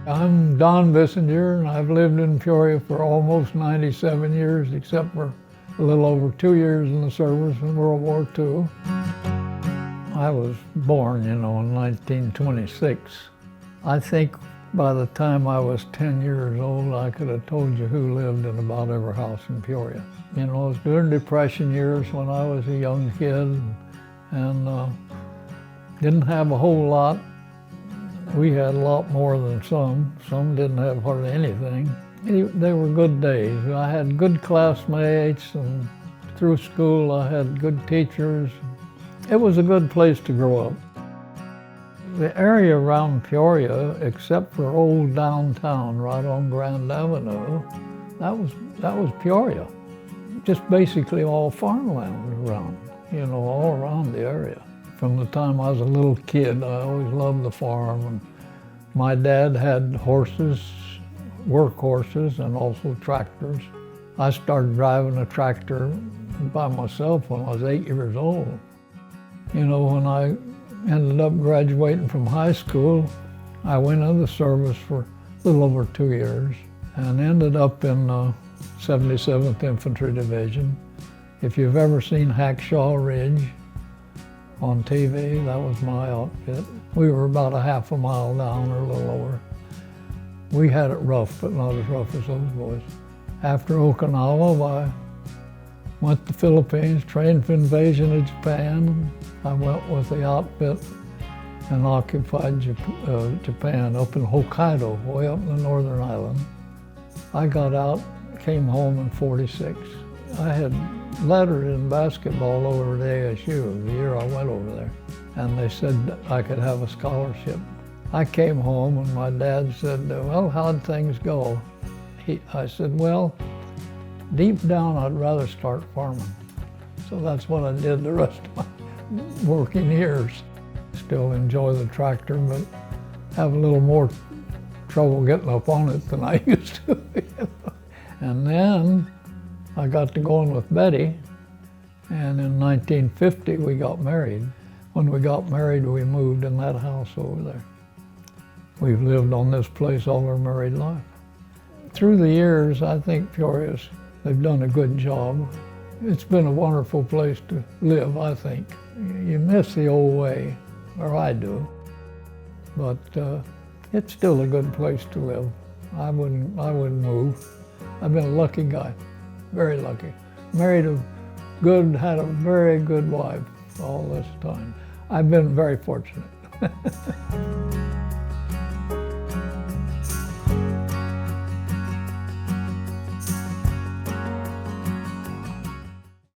I'm Don Bissinger, and I've lived in Peoria for almost 97 years, except for a little over 2 years in the service in World War II. I was born, in 1926. I think by the time I was 10 years old, I could have told you who lived in about every house in Peoria. It was during Depression years when I was a young kid and didn't have a whole lot. We had a lot more than some. Some didn't have hardly anything. They were good days. I had good classmates, and through school I had good teachers. It was a good place to grow up. The area around Peoria, except for old downtown right on Grand Avenue, that was Peoria. Just basically all farmland around, all around the area. From the time I was a little kid, I always loved the farm. And my dad had horses, work horses, and also tractors. I started driving a tractor by myself when I was 8 years old. When I ended up graduating from high school, I went into the service for a little over 2 years and ended up in 77th Infantry Division. If you've ever seen Hacksaw Ridge on TV, that was my outfit. We were about a half a mile down or a little over. We had it rough, but not as rough as those boys. After Okinawa, I went to the Philippines, trained for invasion of Japan. I went with the outfit and occupied Japan up in Hokkaido, way up in the northern island. I got out, came home in '46. I had lettered in basketball over at ASU the year I went over there, and they said I could have a scholarship. I came home and my dad said, well, how'd things go? I said, well, deep down I'd rather start farming. So that's what I did the rest of my working years. Still enjoy the tractor, but have a little more trouble getting up on it than I used to. And then I got to going with Betty, and in 1950 we got married. When we got married, we moved in that house over there. We've lived on this place all our married life. Through the years, I think they've done a good job. It's been a wonderful place to live, I think. You miss the old way, or I do, but it's still a good place to live. I wouldn't move. I've been a lucky guy. Very lucky. Married had a very good wife all this time. I've been very fortunate.